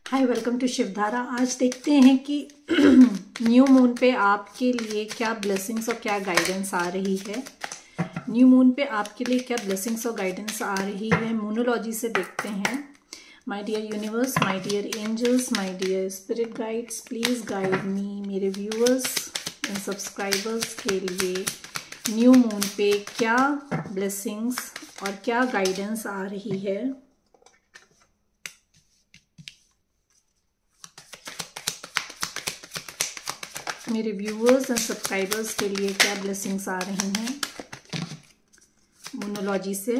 Hi, welcome to Shivdhara. आज देखते हैं कि न्यू मून पे आपके लिए क्या ब्लेसिंग्स और क्या गाइडेंस आ रही है। न्यू मून पे आपके लिए क्या ब्लेसिंग्स और गाइडेंस आ रही है, मूनोलॉजी से देखते हैं। My dear universe, my dear angels, my dear spirit guides, please guide me. मेरे व्यूअर्स एंड सब्सक्राइबर्स के लिए न्यू मून पे क्या ब्लेसिंग्स और क्या गाइडेंस आ रही है। मेरे व्यूअर्स एंड सब्सक्राइबर्स के लिए क्या ब्लेसिंग्स आ रही हैं मोनोलॉजी से।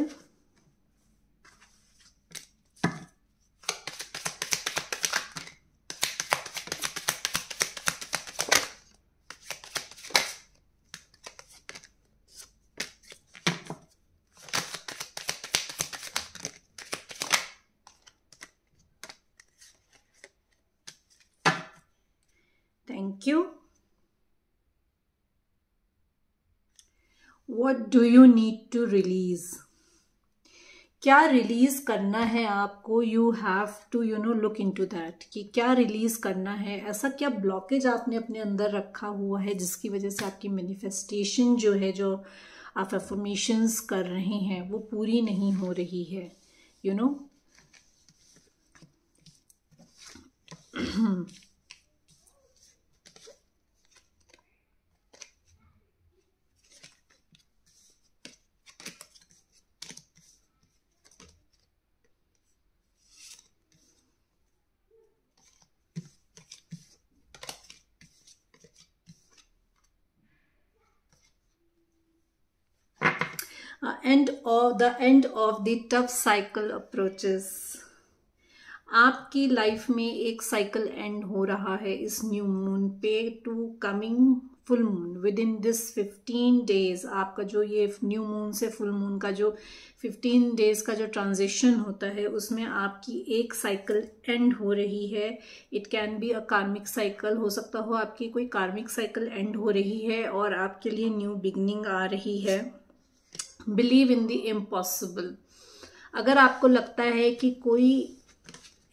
Thank you. What do you need to release? क्या रिलीज करना है आपको? You have to look into that कि क्या रिलीज करना है। ऐसा क्या ब्लॉकेज आपने अपने अंदर रखा हुआ है जिसकी वजह से आपकी मैनिफेस्टेशन जो है, जो आप अफर्मेशंस कर रहे हैं, वो पूरी नहीं हो रही है। end of the tough cycle approaches। आपकी लाइफ में एक साइकिल एंड हो रहा है इस न्यू मून पे to coming full moon. Within this 15 days आपका जो ये न्यू मून से फुल मून का जो 15 डेज का जो ट्रांजिशन होता है, उसमें आपकी एक साइकिल एंड हो रही है। इट कैन बी अ कार्मिक साइकिल, हो सकता हो आपकी कोई कार्मिक साइकिल एंड हो रही है और आपके लिए न्यू बिगनिंग आ रही है। Believe in the impossible. अगर आपको लगता है कि कोई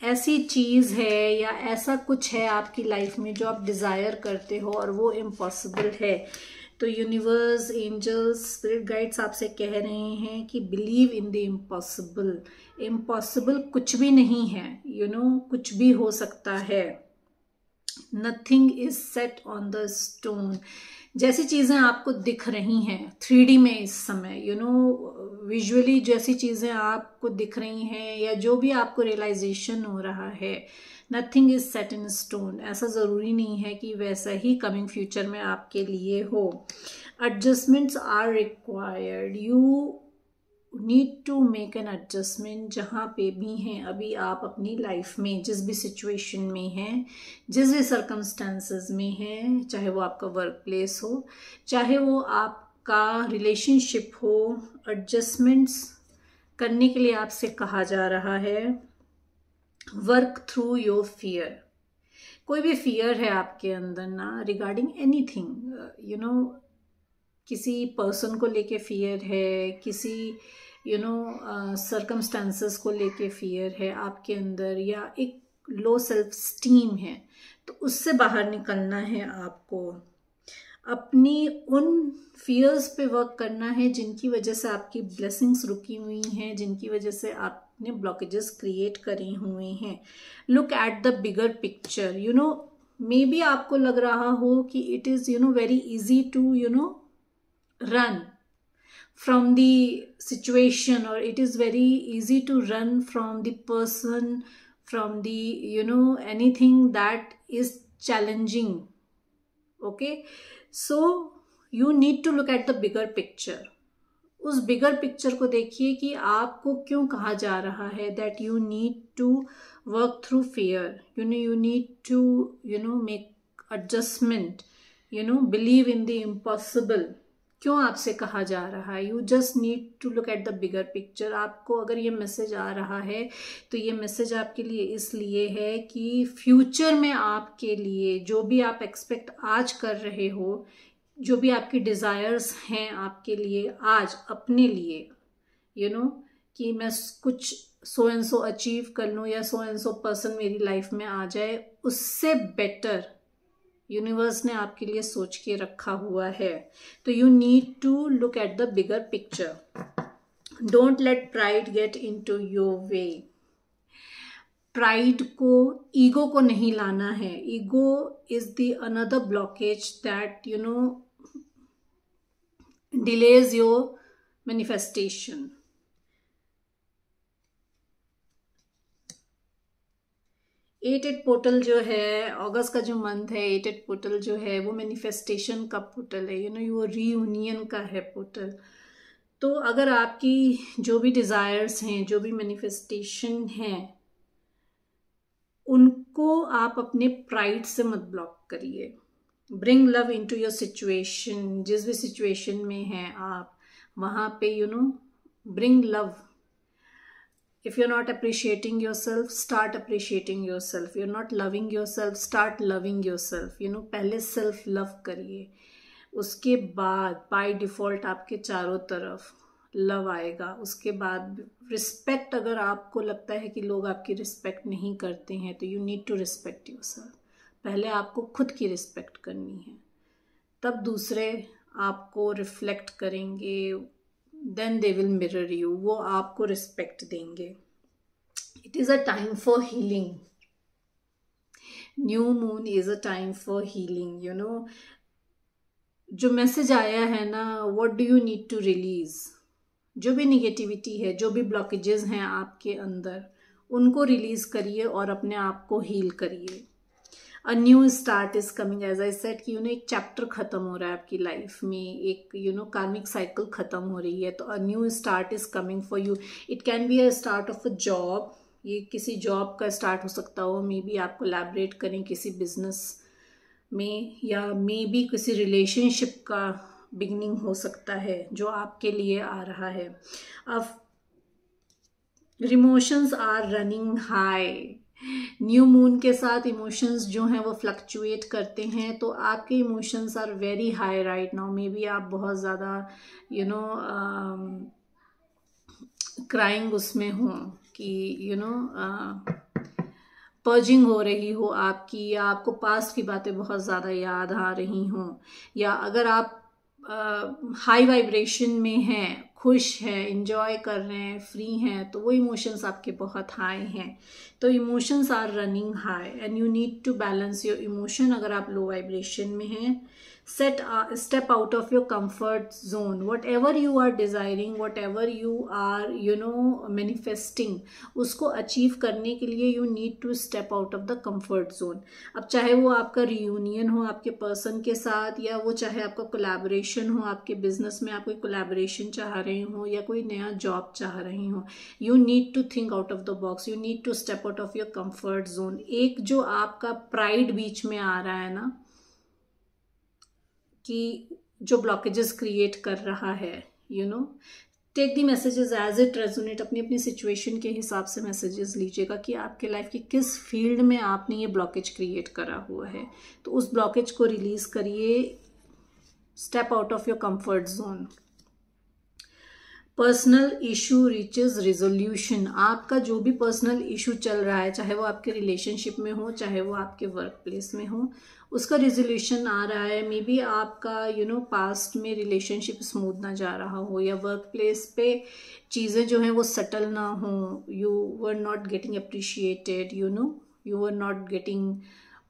ऐसी चीज है या ऐसा कुछ है आपकी लाइफ में जो आप डिजायर करते हो और वो इम्पॉसिबल है, तो यूनिवर्स, एंजल्स, स्पिरिट गाइड्स आपसे कह रहे हैं कि believe in the impossible. Impossible कुछ भी नहीं है, कुछ भी हो सकता है। Nothing is set on the stone. जैसी चीजें आपको दिख रही हैं 3D में इस समय, विजुअली जैसी चीजें आपको दिख रही हैं या जो भी आपको रियलाइजेशन हो रहा है, nothing is set in stone. ऐसा जरूरी नहीं है कि वैसा ही कमिंग फ्यूचर में आपके लिए हो। Adjustments are required. You need to make an adjustment. जहाँ पे भी हैं अभी आप अपनी लाइफ में, जिस भी सिचुएशन में हैं, जिस भी सर्कमस्टांसेस में हैं, चाहे वो आपका वर्क प्लेस हो, चाहे वो आपका रिलेशनशिप हो, एडजस्टमेंट्स करने के लिए आपसे कहा जा रहा है। Work through your fear. कोई भी फियर है आपके अंदर ना, रिगार्डिंग एनीथिंग, किसी पर्सन को लेके फियर है, किसी सर्कमस्टांसेस को लेके फियर है आपके अंदर, या एक लो सेल्फ स्टीम है, तो उससे बाहर निकलना है आपको। अपनी उन फियर्स पे वर्क करना है जिनकी वजह से आपकी ब्लेसिंग्स रुकी हुई हैं, जिनकी वजह से आपने ब्लॉकेजेस क्रिएट करे हुए हैं। Look at the bigger picture. Maybe आपको लग रहा हो कि it is very easy to run from the situation, or it is very easy to run from the person, from the anything that is challenging. Okay, so you need to look at the bigger picture। उस bigger picture को देखिए कि आपको क्यों कहा जा रहा है that you need to work through fear, you need to make adjustment, believe in the impossible. क्यों आपसे कहा जा रहा है? You just need to look at the bigger picture. आपको अगर ये मैसेज आ रहा है तो ये मैसेज आपके लिए इसलिए है कि फ्यूचर में आपके लिए जो भी आप एक्सपेक्ट आज कर रहे हो, जो भी आपकी डिजायर्स हैं आपके लिए आज अपने लिए, कि मैं कुछ सो एंड सो अचीव कर लूँ या सो एंड सो पर्सन मेरी लाइफ में आ जाए, उससे बेटर यूनिवर्स ने आपके लिए सोच के रखा हुआ है। तो you need to look at the bigger picture. Don't let pride get into your way. Pride को, ईगो को नहीं लाना है। Ego is the another blockage that delays your manifestation. Eight portal जो है, अगस्त का जो मंथ है, एट पोर्टल जो है वो मैनिफेस्टेशन का पोर्टल है, वो रीयूनियन का है पोर्टल। तो अगर आपकी जो भी डिजायर्स हैं, जो भी मैनिफेस्टेशन हैं, उनको आप अपने प्राइड से मत ब्लॉक करिए। Bring love into your situation. जिस भी सिचुएशन में हैं आप, वहां पे bring love. If you're not appreciating yourself, start appreciating yourself. You're not loving yourself, start loving yourself. पहले सेल्फ लव करिए, उसके बाद बाय डिफॉल्ट आपके चारों तरफ लव आएगा। उसके बाद रिस्पेक्ट, अगर आपको लगता है कि लोग आपकी रिस्पेक्ट नहीं करते हैं, तो you need to respect yourself. पहले आपको खुद की रिस्पेक्ट करनी है, तब दूसरे आपको रिफ्लेक्ट करेंगे, then they will mirror you, वो आपको रिस्पेक्ट देंगे। It is a time for healing. New moon is a time for healing. जो मैसेज आया है ना, what do you need to release. जो भी निगेटिविटी है, जो भी ब्लॉकेजेस हैं आपके अंदर, उनको रिलीज करिए और अपने आप को हील करिए। A new start is coming, as I said कि एक चैप्टर खत्म हो रहा है आपकी लाइफ में, एक कार्मिक साइकिल खत्म हो रही है। तो अ new start is coming for you. It can be a start of a job. ये किसी जॉब का स्टार्ट हो सकता हो, मे बी आप कोलैबोरेट करें किसी बिजनेस में, या मे बी किसी रिलेशनशिप का बिगनिंग हो सकता है जो आपके लिए आ रहा है। अब emotions are running high. New moon के साथ इमोशंस जो हैं वो फ्लक्चुएट करते हैं, तो आपके emotions are very high right now. Maybe आप बहुत ज़्यादा क्राइंग उसमें हो कि पर्जिंग हो रही हो आपकी, या आपको पास्ट की बातें बहुत ज़्यादा याद आ रही हों, या अगर आप हाई वाइब्रेशन में हैं, खुश हैं, इंजॉय कर रहे हैं, फ्री हैं, तो वो इमोशंस आपके बहुत हाई हैं। तो emotions are running high and you need to balance your emotion. अगर आप लो वाइब्रेशन में हैं, step out of your comfort zone. Whatever you are desiring, whatever you are manifesting, उसको अचीव करने के लिए you need to step out of the comfort zone. अब चाहे वो आपका रियूनियन हो आपके पर्सन के साथ, या वो चाहे आपका कोलैबोरेशन हो, आपके बिजनेस में आप कोई कोलैबोरेशन चाह रहे हो या कोई नया जॉब चाह रहे हो, you need to think out of the box. You need to step out of your comfort zone. एक जो आपका प्राइड बीच में आ रहा है ना, कि जो ब्लॉकेजेस क्रिएट कर रहा है, take the messages as it resonate. अपनी अपनी सिचुएशन के हिसाब से मैसेजेस लीजिएगा कि आपके लाइफ की किस फील्ड में आपने ये ब्लॉकेज क्रिएट करा हुआ है, तो उस ब्लॉकेज को रिलीज करिए। Step out of your comfort zone. Personal issue reaches resolution. आपका जो भी पर्सनल इशू चल रहा है, चाहे वो आपके रिलेशनशिप में हो, चाहे वो आपके वर्क प्लेस में हो, उसका रिजोल्यूशन आ रहा है। मे बी आपका पास्ट में रिलेशनशिप स्मूथ ना जा रहा हो, या वर्क प्लेस पे चीज़ें जो हैं वो सेटल ना हो, you were not getting appreciated, you were not getting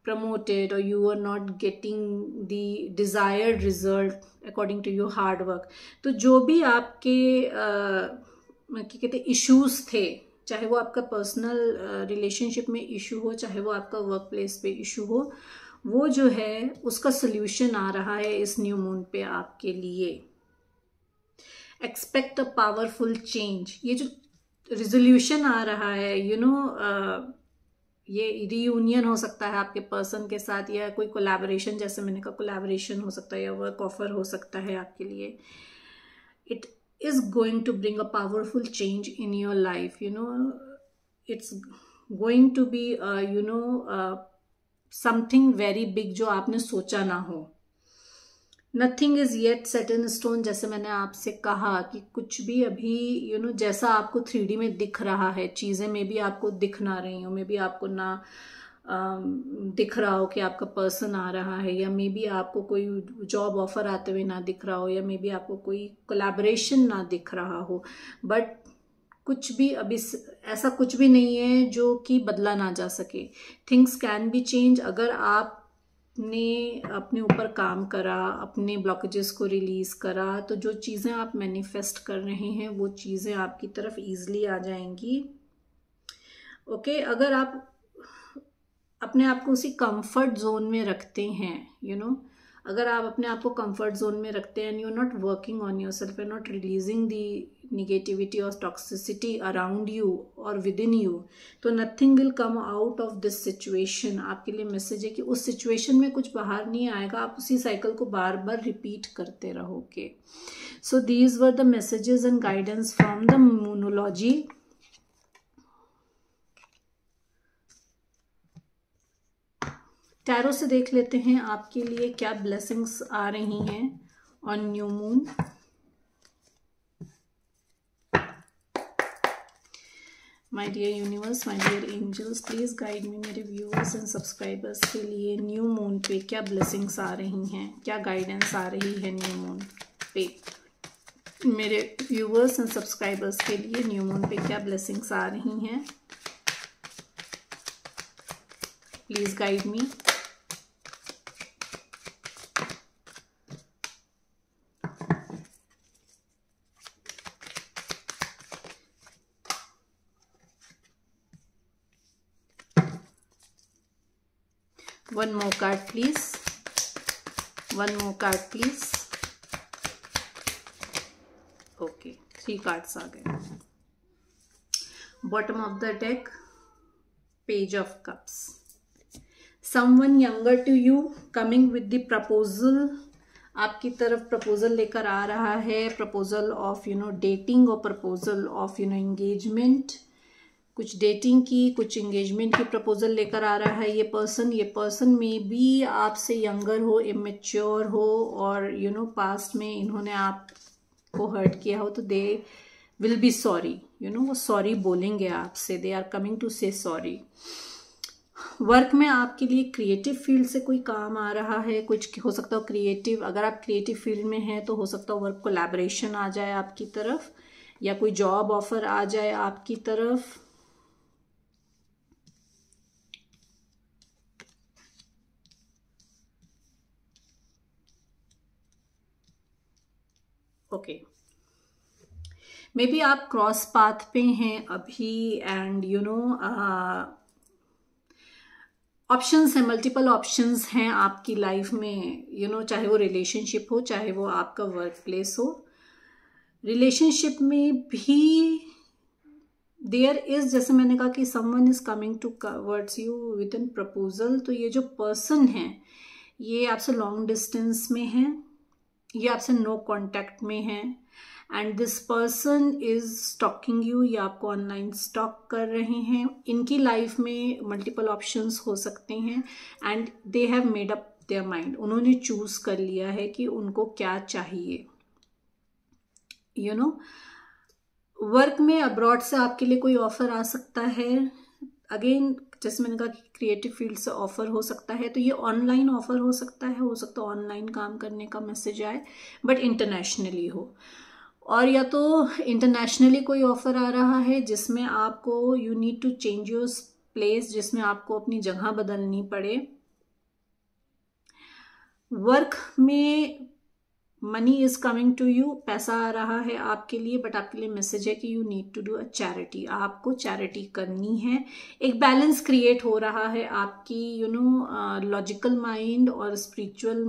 promoted, or you were not getting the desired result according to your hard work. तो जो भी आपके क्या कहते हैं इश्यूज थे, चाहे वो आपका पर्सनल रिलेशनशिप में इशू हो, चाहे वो आपका वर्क प्लेस पे इशू हो, वो जो है उसका सोल्यूशन आ रहा है इस न्यू मून पे आपके लिए। Expect a powerful change. ये जो रिजोल्यूशन आ रहा है, ये रीयूनियन हो सकता है आपके पर्सन के साथ, या कोई कोलैबोरेशन, जैसे मैंने कहा कोलैबोरेशन हो सकता है, या वर्क ऑफर हो सकता है आपके लिए। It is going to bring a powerful change in your life. It's going to be something very big जो आपने सोचा ना हो। Nothing is yet set in stone, जैसे मैंने आपसे कहा कि कुछ भी अभी जैसा आपको 3D में दिख रहा है, चीज़ें में भी आपको दिख ना रही हो, मे बी आपको ना दिख रहा हो कि आपका पर्सन आ रहा है, या मे बी आपको कोई जॉब ऑफर आते हुए ना दिख रहा हो, या मे बी आपको कोई कोलैबोरेशन ना दिख रहा हो, बट कुछ भी अभी ऐसा कुछ भी नहीं है जो कि बदला ना जा सके। Things can be change. अगर आपने अपने ऊपर काम करा, अपने ब्लॉकेजेस को रिलीज करा, तो जो चीज़ें आप मैनिफेस्ट कर रहे हैं वो चीज़ें आपकी तरफ इजीली आ जाएंगी। ओके, अगर आप अपने आप को उसी कंफर्ट जोन में रखते हैं, अगर आप अपने आप को कंफर्ट जोन में रखते हैं, you are not working on yourself, you are not releasing the negativity और टॉक्सिसिटी अराउंड यू और विद इन यू, तो nothing will come out of this situation. आपके लिए मैसेज है कि उस सिचुएशन में कुछ बाहर नहीं आएगा, आप उसी साइकिल को बार बार रिपीट करते रहोगे। So these were the messages and guidance from the moonology. Tarot से देख लेते हैं आपके लिए क्या ब्लेसिंग्स आ रही हैं on new moon. My dear universe, my dear angels, please guide me. मेरे व्यूअर्स एंड सब्सक्राइबर्स के लिए न्यू मून पे क्या ब्लेसिंग्स आ रही हैं, क्या गाइडेंस आ रही है न्यू मून पे। मेरे व्यूअर्स एंड सब्सक्राइबर्स के लिए न्यू मून पे क्या ब्लेसिंग्स आ रही हैं, please guide me. One more card, please. One more card, please. Okay, 3 cards आ गए. Bottom of the deck, Page of Cups. Someone younger to you coming with the proposal. आपकी तरफ proposal लेकर आ रहा है, प्रपोजल ऑफ डेटिंग और proposal of engagement. कुछ dating की, कुछ एंगेजमेंट की प्रपोजल लेकर आ रहा है ये पर्सन में भी आपसे यंगर हो, इमेच्योर हो, और पास्ट में इन्होंने आपको हर्ट किया हो, तो दे विल बी सॉरी, वो सॉरी बोलेंगे आपसे, दे आर कमिंग टू से सॉरी। वर्क में आपके लिए क्रिएटिव फील्ड से कोई काम आ रहा है, कुछ हो सकता हो क्रिएटिव, अगर आप क्रिएटिव फील्ड में हैं तो हो सकता हो वर्क कोलैबोरेशन आ जाए आपकी तरफ, या कोई जॉब ऑफर आ जाए आपकी तरफ। ओके, मे बी आप क्रॉस पाथ पे हैं अभी, एंड ऑप्शंस हैं, मल्टीपल ऑप्शंस हैं आपकी लाइफ में, चाहे वो रिलेशनशिप हो, चाहे वो आपका वर्क प्लेस हो। रिलेशनशिप में भी देयर इज, जैसे मैंने कहा कि someone is coming towards you within proposal, तो ये जो पर्सन है ये आपसे लॉन्ग डिस्टेंस में है, ये आपसे नो कांटेक्ट में है, and this person is stalking you, ये आपको ऑनलाइन स्टॉक कर रहे हैं। इनकी लाइफ में मल्टीपल ऑप्शंस हो सकते हैं, and they have made up their mind, उन्होंने चूज कर लिया है कि उनको क्या चाहिए। वर्क में अब्रॉड से आपके लिए कोई ऑफर आ सकता है, अगेन जैसे मैंने कहा कि क्रिएटिव फील्ड से ऑफर हो सकता है, तो ये ऑनलाइन ऑफर हो सकता है ऑनलाइन काम करने का मैसेज आए, बट इंटरनेशनली हो, और या तो इंटरनेशनली कोई ऑफर आ रहा है जिसमें आपको you need to change your place, जिसमें आपको अपनी जगह बदलनी पड़े। वर्क में money is coming to you, पैसा आ रहा है आपके लिए, बट आपके लिए मैसेज है कि you need to do a charity, आपको चैरिटी करनी है। एक बैलेंस क्रिएट हो रहा है आपकी लॉजिकल माइंड और स्पिरिचुअल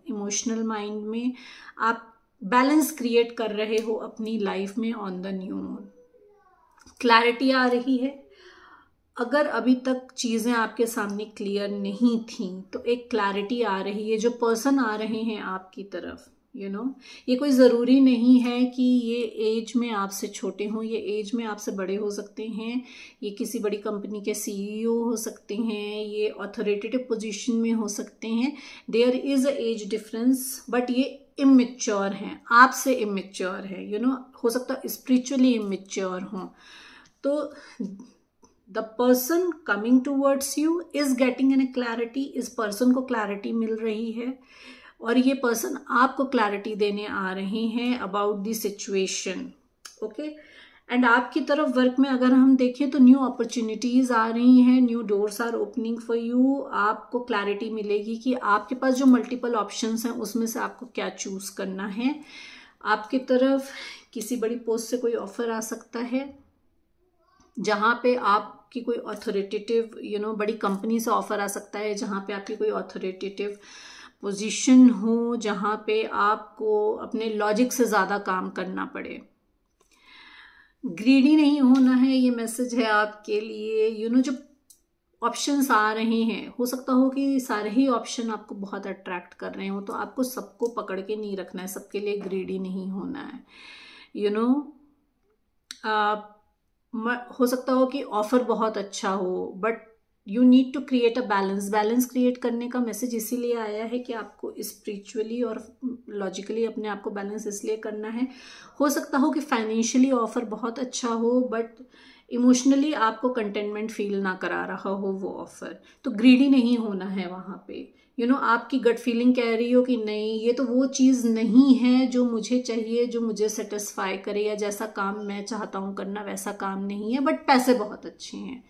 इमोशनल माइंड में, आप बैलेंस क्रिएट कर रहे हो अपनी लाइफ में on the new moon. Clarity आ रही है, अगर अभी तक चीज़ें आपके सामने क्लियर नहीं थी तो एक क्लैरिटी आ रही है। जो पर्सन आ रहे हैं आपकी तरफ, ये कोई ज़रूरी नहीं है कि ये एज में आपसे छोटे हों, ये एज में आपसे बड़े हो सकते हैं, ये किसी बड़ी कंपनी के सीईओ हो सकते हैं, ये अथॉरिटेटिव पोजीशन में हो सकते हैं। There is a age difference, but ये इमेच्योर हैं, आपसे इमेच्योर है, हो सकता है स्पिरिचुअली इमेच्योर हों। तो the person coming towards you is getting an clarity, इस पर्सन को क्लैरिटी मिल रही है और ये पर्सन आपको क्लैरिटी देने आ रहे हैं about the situation. Okay, and आपकी तरफ वर्क में अगर हम देखें तो न्यू अपॉर्चुनिटीज आ रही हैं, new doors are opening for you. आपको क्लैरिटी मिलेगी कि आपके पास जो मल्टीपल ऑप्शंस हैं उसमें से आपको क्या चूज करना है। आपकी तरफ किसी बड़ी पोस्ट से कोई ऑफर आ सकता है, जहाँ पे आपकी कोई ऑथोरिटेटिव बड़ी कंपनी से ऑफर आ सकता है, जहाँ पे आपकी कोई ऑथोरिटेटिव पोजीशन हो, जहाँ पे आपको अपने लॉजिक से ज़्यादा काम करना पड़े। ग्रीडी नहीं होना है, ये मैसेज है आपके लिए। जो ऑप्शंस आ रहे हैं, हो सकता हो कि सारे ही ऑप्शन आपको बहुत अट्रैक्ट कर रहे हो, तो आपको सबको पकड़ के नहीं रखना है, सबके लिए ग्रीडी नहीं होना है। हो सकता हो कि ऑफर बहुत अच्छा हो, but you need to create a balance create करने का मैसेज इसीलिए आया है कि आपको स्पिरिचुअली और लॉजिकली अपने आप को बैलेंस इसलिए करना है। हो सकता हो कि फाइनेंशियली ऑफर बहुत अच्छा हो, बट इमोशनली आपको कंटेनमेंट फील ना करा रहा हो वो ऑफर, तो ग्रीडी नहीं होना है वहाँ पे। आपकी गट फीलिंग कह रही हो कि नहीं, ये तो वो चीज़ नहीं है जो मुझे चाहिए, जो मुझे सेटिस्फाई करे, या जैसा काम मैं चाहता हूँ करना वैसा काम नहीं है, बट पैसे बहुत अच्छे हैं,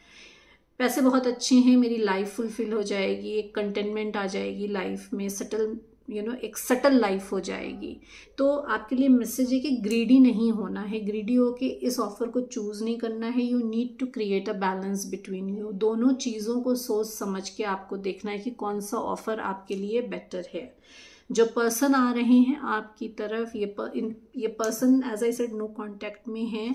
पैसे बहुत अच्छे हैं, मेरी लाइफ फुलफिल हो जाएगी, एक कंटेनमेंट आ जाएगी लाइफ में, सेटल एक सेटल लाइफ हो जाएगी। तो आपके लिए मैसेज है कि ग्रीडी नहीं होना है, ग्रीडी होके इस ऑफर को चूज नहीं करना है। You need to create a balance between you. दोनों चीज़ों को सोच समझ के आपको देखना है कि कौन सा ऑफर आपके लिए बेटर है। जो पर्सन आ रहे हैं आपकी तरफ, ये person as I said no contact में है,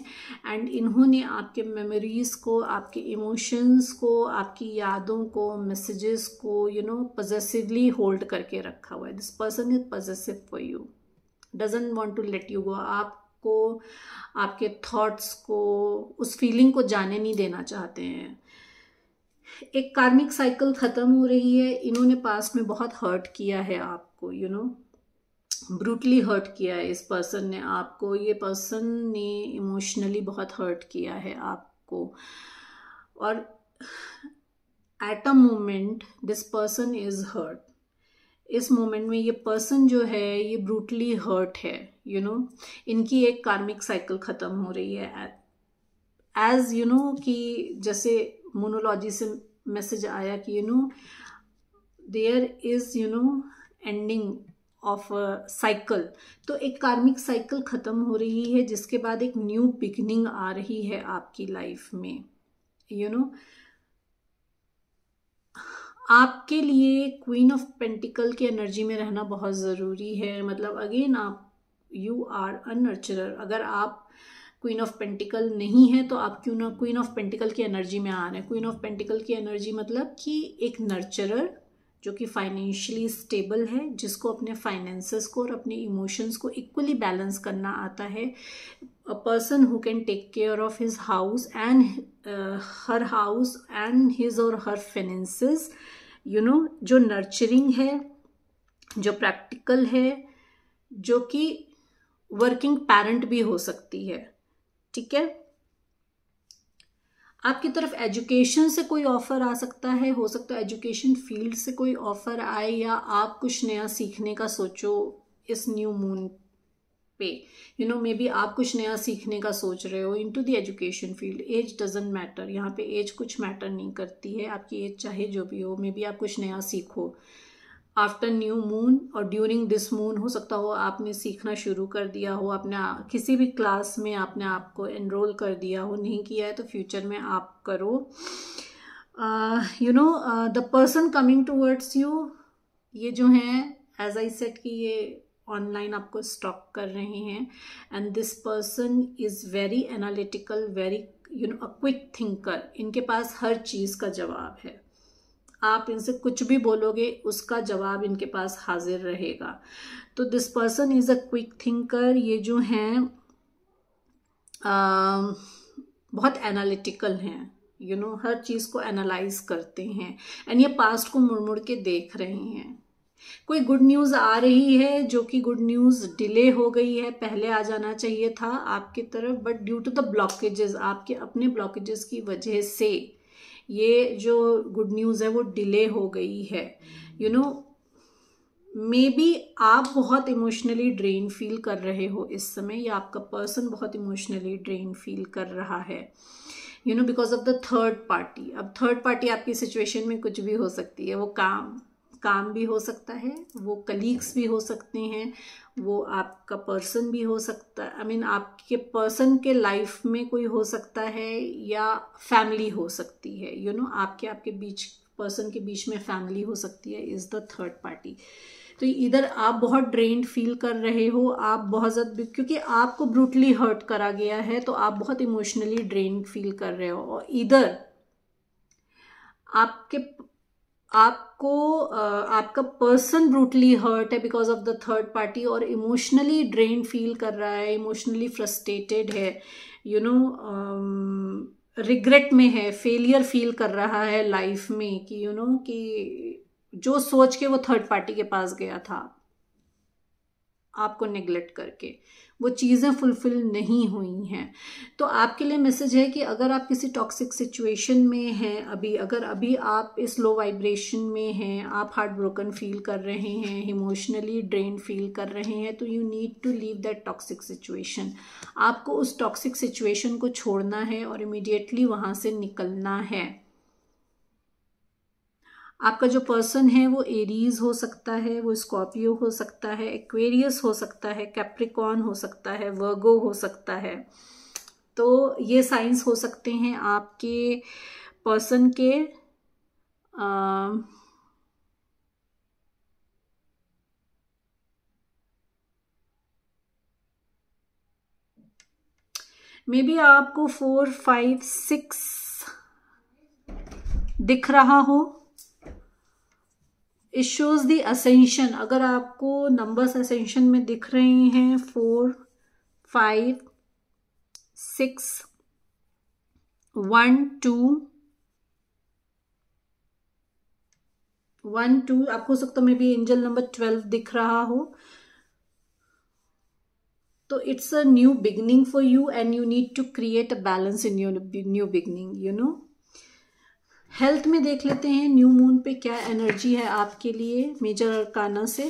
एंड इन्होंने आपके मेमोरीज को, आपके इमोशंस को, आपकी यादों को, मैसेजेस को पॉजेसिवली होल्ड करके रखा हुआ है। This person is possessive for you, doesn't want to let you go. आपको, आपके थॉट्स को, उस फीलिंग को जाने नहीं देना चाहते हैं। एक कार्मिक साइकिल खत्म हो रही है। इन्होंने पास्ट में बहुत हर्ट किया है आपको, ब्रूटली हर्ट किया है इस पर्सन ने आपको। ये पर्सन ने इमोशनली बहुत हर्ट किया है आपको, और at a moment this person is hurt. इस मोमेंट में ये पर्सन जो है ये ब्रूटली हर्ट है। इनकी एक कार्मिक साइकिल खत्म हो रही है। एज कि जैसे मोनोलॉजी से मैसेज आया कि there is ending of a cycle, तो एक कार्मिक साइकिल खत्म हो रही है, जिसके बाद एक न्यू बिगिनिंग आ रही है आपकी लाइफ में। आपके लिए क्वीन ऑफ पेंटिकल की एनर्जी में रहना बहुत ज़रूरी है। मतलब अगेन आप यू आर अ नर्चरर। अगर आप क्वीन ऑफ पेंटिकल नहीं है तो आप क्यों ना क्वीन ऑफ पेंटिकल की एनर्जी में आ रहे हैं। क्वीन ऑफ पेंटिकल की एनर्जी मतलब कि एक नर्चरर जो कि फाइनेंशियली स्टेबल है, जिसको अपने फाइनेंसेस को और अपने इमोशंस को इक्वली बैलेंस करना आता है। A person who can take care of his house and her house and his और हर फाइनेंसेस, जो नर्चरिंग है, जो प्रैक्टिकल है, जो कि वर्किंग पेरेंट भी हो सकती है। ठीक है, आपकी तरफ एजुकेशन से कोई ऑफर आ सकता है, हो सकता है एजुकेशन फील्ड से कोई ऑफर आए, या आप कुछ नया सीखने का सोचो इस न्यू मून पे। मे बी आप कुछ नया सीखने का सोच रहे हो into the education field. Age doesn't matter, यहाँ पे एज कुछ मैटर नहीं करती है, आपकी एज चाहे जो भी हो। मे बी आप कुछ नया सीखो आफ्टर न्यू मून और ड्यूरिंग दिस मून। हो सकता हो आपने सीखना शुरू कर दिया हो, आपने किसी भी क्लास में आपने आपको एनरोल कर दिया हो, नहीं किया है तो फ्यूचर में आप करो। The person coming towards you, ये जो हैं एज आई सेड कि ये ऑनलाइन आपको स्टॉक कर रहे हैं, and this person is very analytical, very a quick thinker. इनके पास हर चीज़ का जवाब है। आप इनसे कुछ भी बोलोगे उसका जवाब इनके पास हाजिर रहेगा। तो this person is a quick thinker. ये जो हैं बहुत एनालिटिकल हैं, हर चीज़ को एनालाइज करते हैं, एंड ये पास्ट को मुड़ मुड़ के देख रहे हैं। कोई गुड न्यूज़ आ रही है जो कि गुड न्यूज़ डिले हो गई है, पहले आ जाना चाहिए था आपकी तरफ, but due to the blockages, आपके अपने ब्लॉकेजेस की वजह से ये जो गुड न्यूज़ है वो डिले हो गई है। मे बी आप बहुत इमोशनली ड्रेन फील कर रहे हो इस समय, या आपका पर्सन बहुत इमोशनली ड्रेन फील कर रहा है, because of the third party. अब थर्ड पार्टी आपकी सिचुएशन में कुछ भी हो सकती है। वो काम भी हो सकता है, वो कलीग्स भी हो सकते हैं, वो आपका पर्सन भी हो सकता है, आपके पर्सन के लाइफ में कोई हो सकता है, या फैमिली हो सकती है, आपके बीच, पर्सन के बीच में फैमिली हो सकती है, इज द थर्ड पार्टी। तो इधर आप बहुत ड्रेन्ड फील कर रहे हो, आप बहुत ज़्यादा, क्योंकि आपको ब्रूटली हर्ट करा गया है, तो आप बहुत इमोशनली ड्रेन्ड फील कर रहे हो। और इधर आपका पर्सन ब्रूटली हर्ट है because of the third party, और इमोशनली ड्रेन फील कर रहा है, इमोशनली फ्रस्ट्रेटेड है, रिग्रेट में है, फेलियर फील कर रहा है लाइफ में, कि कि जो सोच के वो थर्ड पार्टी के पास गया था आपको नेग्लेक्ट करके, वो चीज़ें फुलफिल नहीं हुई हैं। तो आपके लिए मैसेज है कि अगर आप किसी टॉक्सिक सिचुएशन में हैं अगर अभी आप इस लो वाइब्रेशन में हैं, आप हार्ट ब्रोकन फील कर रहे हैं, इमोशनली ड्रेन फील कर रहे हैं, तो you need to leave that toxic situation. आपको उस टॉक्सिक सिचुएशन को छोड़ना है और इमीडिएटली वहाँ से निकलना है। आपका जो पर्सन है वो एरीज हो सकता है, वो स्कॉर्पियो हो सकता है, एक्वेरियस हो सकता है, कैप्रिकॉर्न हो सकता है, वर्गो हो सकता है। तो ये साइंस हो सकते हैं आपके पर्सन के। मे बी आपको 4, 5, 6 दिख रहा हो। It shows the ascension. अगर आपको नंबर्स असेंशन में दिख रहे हैं 4, 5, 6, 1, 2, आपको हो सकता है मे बी एंजल नंबर 12 दिख रहा हो। तो it's a new beginning for you and you need to create a balance in your new beginning. Health में देख लेते हैं न्यू मून पे क्या एनर्जी है आपके लिए मेजर अरकाना से।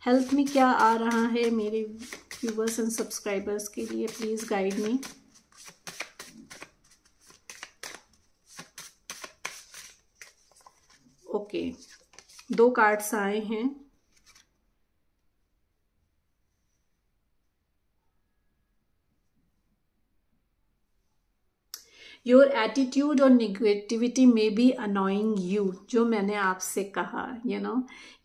हेल्थ में क्या आ रहा है मेरे व्यूवर्स एंड सब्सक्राइबर्स के लिए, please guide me. Okay, 2 cards आए हैं। योर एटीट्यूड और निगेटिविटी में बी अनोइंग यू। जो मैंने आपसे कहा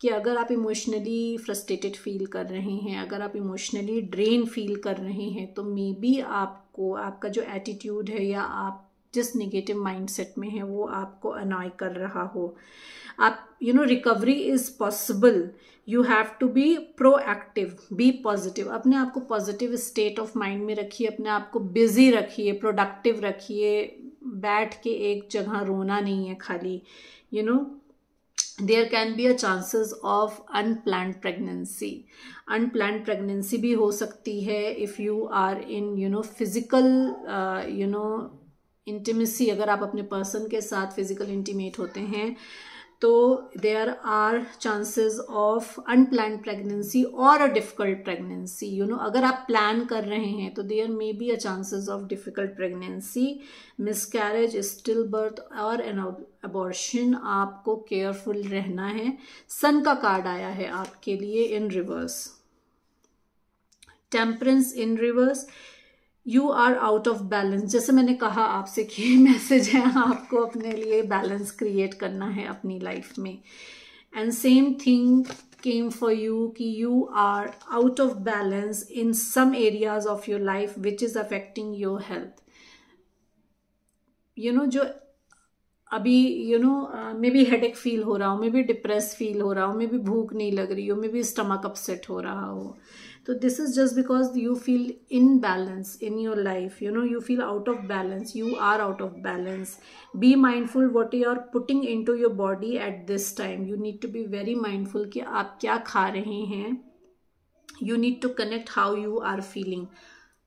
कि अगर आप इमोशनली फ्रस्ट्रेटेड फील कर रहे हैं, अगर आप इमोशनली ड्रेन फील कर रहे हैं, तो मे बी आपका जो एटीट्यूड है या आप जिस निगेटिव माइंडसेट में है वो आपको अनॉय कर रहा हो। आप recovery is possible. You have to be proactive, be positive. अपने आप को पॉजिटिव स्टेट ऑफ माइंड में रखिए, अपने आप को बिजी रखिए, प्रोडक्टिव रखिए। बैठ के एक जगह रोना नहीं है खाली। There can be a chances of unplanned pregnancy. Unplanned pregnancy भी हो सकती है if you are in physical intimacy. अगर आप अपने पर्सन के साथ फिजिकल इंटीमेट होते हैं तो there are chances of unplanned pregnancy और अ डिफिकल्ट प्रेगनेंसी। अगर आप प्लान कर रहे हैं तो there may be a chances of difficult pregnancy, miscarriage, still birth और एन अबॉर्शन। आपको केयरफुल रहना है। सन का कार्ड आया है आपके लिए in reverse, temperance in reverse. You are out of balance. जैसे मैंने कहा आपसे कि मैसेज है आपको अपने लिए बैलेंस क्रिएट करना है अपनी लाइफ में। And same thing came for you कि you are out of balance in some areas of your life which is affecting your health. जो अभी मे बी हेडेक फील हो रहा हो, मे बी डिप्रेस फील हो रहा हो, मे बी भूख नहीं लग रही हो, मे बी स्टमक अपसेट हो रहा हो. तो this is just because you feel imbalance in your life. You feel out of balance, you are out of balance. Be mindful what you are putting into your body at this time. You need to be very mindful कि आप क्या खा रहे हैं. You need to connect how you are feeling.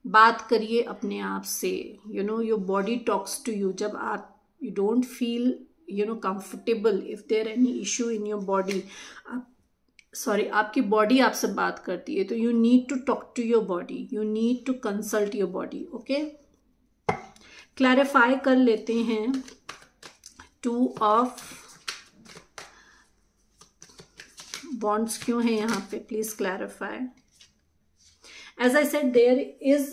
बात करिए अपने आप से. Your body talks to you. जब आप you don't feel comfortable, if there any issue in your body, आपकी बॉडी आपसे बात करती है, तो you need to talk to your body, you need to consult your body. okay, clarify कर लेते हैं. 2 of wands क्यों है यहाँ पे, please clarify. as I said, there is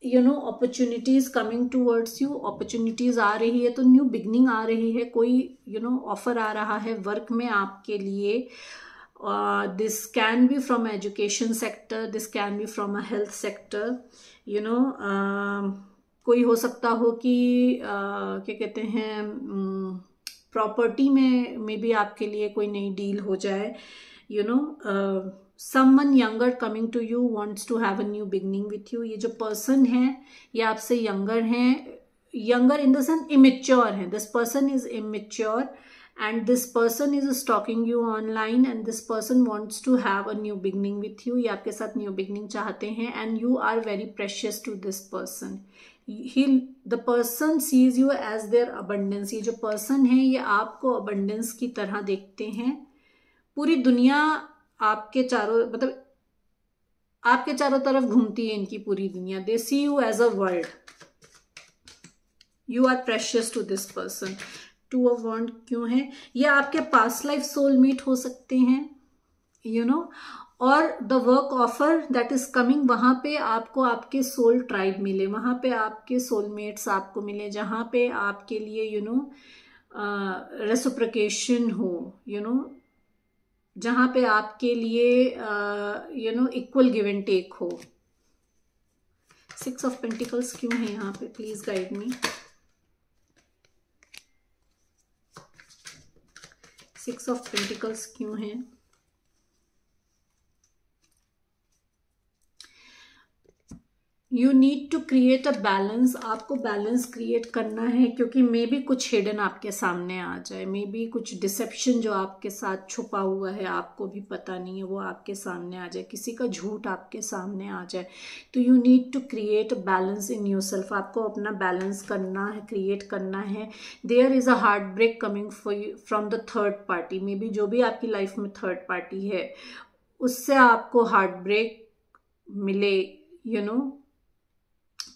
opportunities coming towards you. Opportunities आ रही है तो न्यू बिगनिंग आ रही है. कोई ऑफर आ रहा है वर्क में आपके लिए. This can be from education sector, this can be from a health sector. कोई हो सकता हो कि क्या कहते हैं, प्रॉपर्टी में भी आपके लिए कोई नई डील हो जाए. someone younger coming to you wants to have a new beginning with you. ये जो पर्सन है ये आपसे यंगर हैं. Younger in the sense immature है. This person is immature and this person is stalking you online and this person wants to have a new beginning with you. ये आपके साथ न्यू बिगिनिंग चाहते हैं and you are very precious to this person. The person sees you as their abundance. ये जो person है ये आपको अबंडेंस की तरह देखते हैं. पूरी दुनिया आपके चारों तरफ घूमती है इनकी पूरी दुनिया. They see you as a world. You are precious to this person. 2 of wands क्यों है, ये आपके पास्ट लाइफ सोलमेट हो सकते हैं. और the work offer that is coming, वहां पे आपको आपके सोल ट्राइब मिले, वहां पे आपके सोलमेट्स आपको मिले, जहां पे आपके लिए रेसिप्रोकेशन हो. जहां पे आपके लिए इक्वल गिव एंड टेक हो. 6 of Pentacles क्यों है यहाँ पे, please guide me. 6 of Pentacles क्यों है. You need to create a balance. आपको बैलेंस क्रिएट करना है क्योंकि मे बी कुछ हिडन आपके सामने आ जाए. मे बी कुछ डिसेप्शन जो आपके साथ छुपा हुआ है, आपको भी पता नहीं है, वो आपके सामने आ जाए. किसी का झूठ आपके सामने आ जाए. तो you need to create balance in yourself. आपको अपना बैलेंस करना है, क्रिएट करना है. There is a heartbreak coming from the third party. Maybe जो भी आपकी लाइफ में थर्ड पार्टी है उससे आपको हार्ट ब्रेक मिले.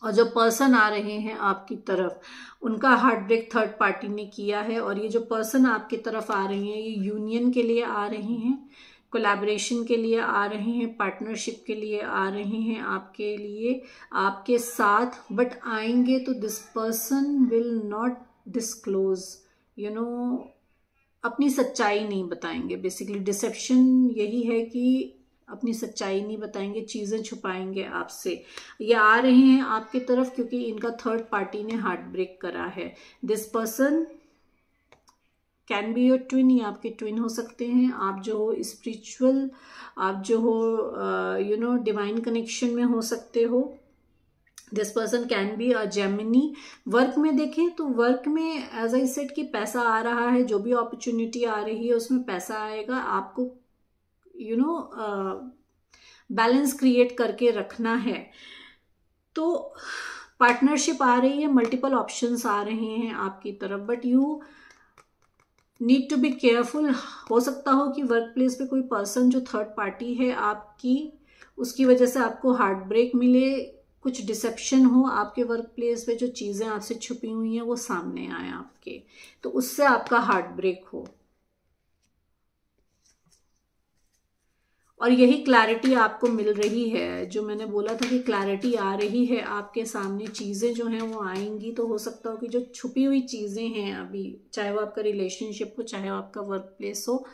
और जो पर्सन आ रहे हैं आपकी तरफ, उनका हार्ट ब्रेक थर्ड पार्टी ने किया है. और ये जो पर्सन आपकी तरफ आ रहे हैं ये यूनियन के लिए आ रहे हैं, कोलैबोरेशन के लिए आ रहे हैं, पार्टनरशिप के लिए आ रहे हैं आपके लिए, आपके साथ. बट आएंगे तो this person will not disclose, अपनी सच्चाई नहीं बताएंगे. बेसिकली डिसेप्शन यही है कि अपनी सच्चाई नहीं बताएंगे, चीजें छुपाएंगे आपसे. ये आ रहे हैं आपकी तरफ क्योंकि इनका थर्ड पार्टी ने हार्ट ब्रेक करा है. This person can be your twin. ये आपके ट्विन हो सकते हैं. आप जो हो स्पिरिचुअल, आप जो हो डिवाइन कनेक्शन में हो सकते हो. This person can be a Gemini. Work में देखें तो वर्क में एज आई सेड कि पैसा आ रहा है. जो भी अपॉर्चुनिटी आ रही है उसमें पैसा आएगा. आपको बैलेंस क्रिएट करके रखना है. तो पार्टनरशिप आ रही है, मल्टीपल ऑप्शंस आ रहे हैं आपकी तरफ. But you need to be careful. हो सकता हो कि वर्क प्लेस पे कोई पर्सन जो थर्ड पार्टी है आपकी, उसकी वजह से आपको हार्ट ब्रेक मिले, कुछ डिसेप्शन हो आपके वर्क प्लेस पे, जो चीजें आपसे छुपी हुई हैं वो सामने आए आपके, तो उससे आपका हार्ट ब्रेक हो. और यही क्लैरिटी आपको मिल रही है. जो मैंने बोला था कि क्लैरिटी आ रही है आपके सामने, चीज़ें जो हैं वो आएंगी. तो हो सकता हो कि जो छुपी हुई चीज़ें हैं अभी, चाहे वो आपका रिलेशनशिप हो, चाहे वो आपका वर्क प्लेस हो,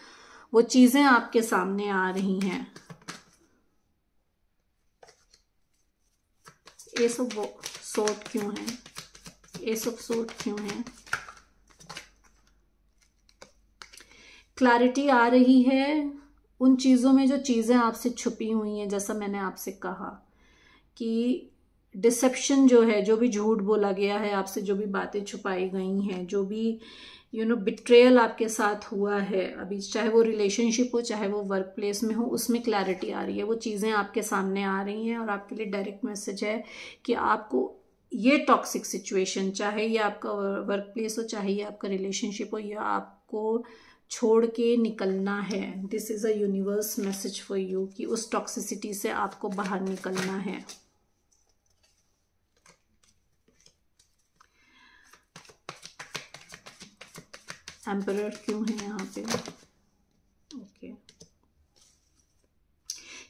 वो चीज़ें आपके सामने आ रही हैं. एस ऑफ सोर्ड क्यों है, एस ऑफ सोर्ड क्यों है. क्लैरिटी आ रही है उन चीज़ों में जो चीज़ें आपसे छुपी हुई हैं। जैसा मैंने आपसे कहा कि डिसेप्शन जो है, जो भी झूठ बोला गया है आपसे, जो भी बातें छुपाई गई हैं, जो भी बिट्रेयल आपके साथ हुआ है अभी, चाहे वो रिलेशनशिप हो चाहे वो वर्क प्लेस में हो, उसमें क्लैरिटी आ रही है। वो चीज़ें आपके सामने आ रही हैं और आपके लिए डायरेक्ट मैसेज है कि आपको ये टॉक्सिक सिचुएशन, चाहे ये आपका वर्क प्लेस हो चाहे ये आपका रिलेशनशिप हो, या आपको छोड़ के निकलना है। This is a universe message for you कि उस टॉक्सिसिटी से आपको बाहर निकलना है। एम्परर क्यों है यहाँ पे? ओके,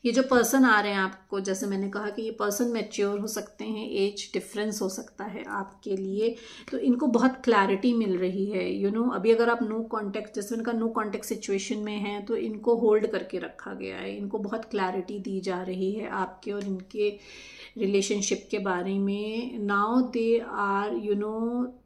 ये जो पर्सन आ रहे हैं आपको, जैसे मैंने कहा कि ये पर्सन मैच्योर हो सकते हैं, एज डिफरेंस हो सकता है आपके लिए, तो इनको बहुत क्लैरिटी मिल रही है। अभी अगर आप नो कांटेक्ट, जैसे मैंने कहा नो कांटेक्ट सिचुएशन में हैं, तो इनको होल्ड करके रखा गया है, इनको बहुत क्लैरिटी दी जा रही है आपके और इनके रिलेशनशिप के बारे में। नाउ दे आर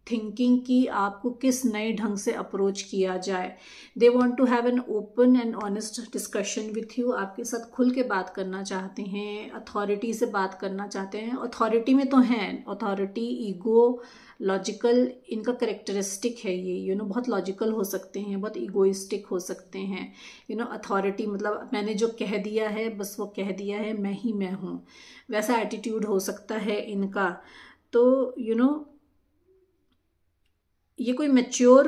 थिंकिंग कि आपको किस नए ढंग से अप्रोच किया जाए। They want to have an open and honest discussion with you. आपके साथ खुल के बात करना चाहते हैं, अथॉरिटी से बात करना चाहते हैं। अथॉरिटी में तो हैं, अथॉरिटी, ईगो, लॉजिकल इनका करेक्टरिस्टिक है ये। बहुत लॉजिकल हो सकते हैं, बहुत ईगोइस्टिक हो सकते हैं। अथॉरिटी मतलब मैंने जो कह दिया है बस वो कह दिया है, मैं ही मैं हूँ, वैसा एटीट्यूड हो सकता है इनका। तो ये कोई मैच्योर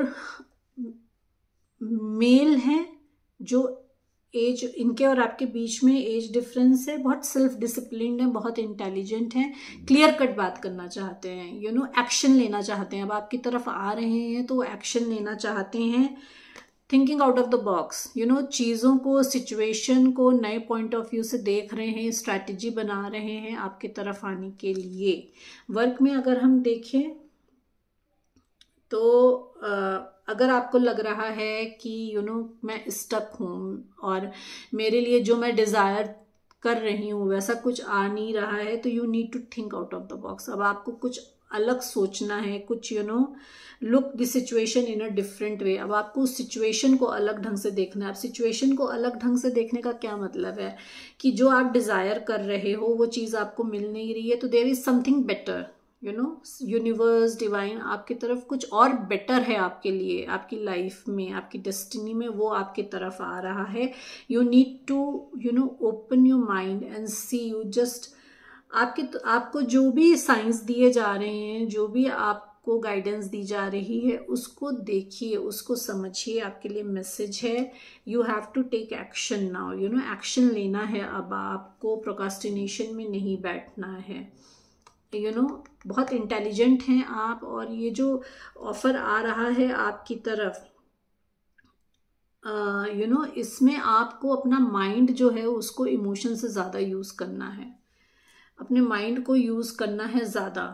मेल है जो एज, इनके और आपके बीच में एज डिफरेंस है, बहुत सेल्फ डिसिप्लिन्ड है, बहुत इंटेलिजेंट है, क्लियर कट बात करना चाहते हैं, एक्शन लेना चाहते हैं। अब आपकी तरफ आ रहे हैं तो वो एक्शन लेना चाहते हैं, thinking out of the box, चीज़ों को, सिचुएशन को नए पॉइंट ऑफ व्यू से देख रहे हैं, स्ट्रैटेजी बना रहे हैं आपकी तरफ आने के लिए। वर्क में अगर हम देखें तो अगर आपको लग रहा है कि मैं स्टक हूँ और मेरे लिए जो मैं डिज़ायर कर रही हूँ वैसा कुछ आ नहीं रहा है, तो you need to think out of the box. अब आपको कुछ अलग सोचना है, कुछ look the situation in a different way. अब आपको उस सिचुएशन को अलग ढंग से देखना है। अब सिचुएशन को अलग ढंग से देखने का क्या मतलब है कि जो आप डिज़ायर कर रहे हो वो चीज़ आपको मिल नहीं रही है, तो there is something better, universe, divine आपकी तरफ कुछ और बेटर है आपके लिए, आपकी लाइफ में, आपकी डेस्टिनी में, वो आपकी तरफ आ रहा है। You need to open your mind and see. You just आपको जो भी साइंस दिए जा रहे हैं, जो भी आपको गाइडेंस दी जा रही है, उसको देखिए, उसको समझिए, आपके लिए मैसेज है। You have to take action now, action लेना है। अब आपको प्रोक्रास्टिनेशन में नहीं बैठना है। बहुत इंटेलिजेंट हैं आप, और ये जो ऑफर आ रहा है आपकी तरफ, इसमें आपको अपना माइंड जो है उसको इमोशन से ज़्यादा यूज़ करना है, अपने माइंड को यूज़ करना है ज़्यादा।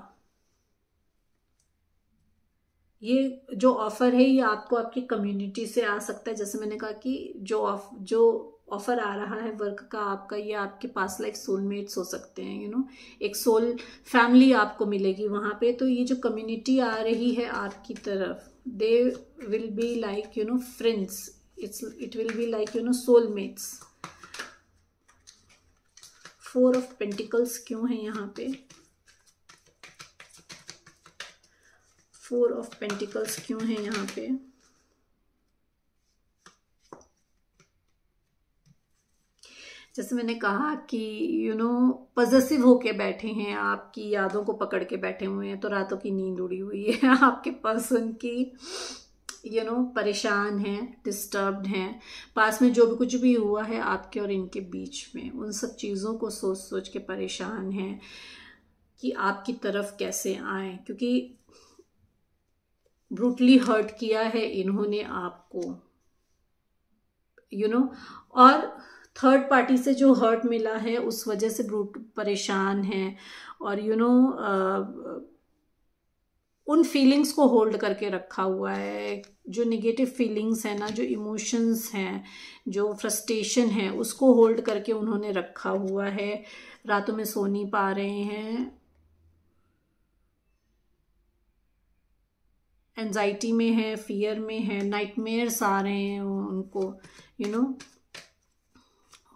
ये जो ऑफर है ये आपको आपकी कम्युनिटी से आ सकता है। जैसे मैंने कहा कि जो ऑफर आ रहा है वर्क का आपका, ये आपके पास लाइक सोलमेट्स हो सकते हैं, एक सोल फैमिली आपको मिलेगी वहां पे। तो ये जो कम्युनिटी आ रही है आपकी तरफ, they will be like friends, it will be like soulmates. 4 of pentacles क्यों है यहाँ पे? 4 ऑफ पेंटिकल्स क्यों है यहाँ पे? जैसे मैंने कहा कि पॉजेसिव होके बैठे हैं, आपकी यादों को पकड़ के बैठे हुए हैं, तो रातों की नींद उड़ी हुई है आपके पर्सन की। परेशान हैं, डिस्टर्ब्ड हैं। पास में जो भी कुछ भी हुआ है आपके और इनके बीच में, उन सब चीज़ों को सोच सोच के परेशान हैं कि आपकी तरफ कैसे आए, क्योंकि ब्रूटली हर्ट किया है इन्होंने आपको, और थर्ड पार्टी से जो हर्ट मिला है उस वजह से परेशान हैं, और उन फीलिंग्स को होल्ड करके रखा हुआ है। जो नेगेटिव फीलिंग्स हैं ना, जो इमोशंस हैं, जो फ्रस्ट्रेशन है, उसको होल्ड करके उन्होंने रखा हुआ है। रातों में सो नहीं पा रहे हैं, एंजाइटी में है, फियर में है, नाइटमेयर्स आ रहे हैं उनको, यू नो।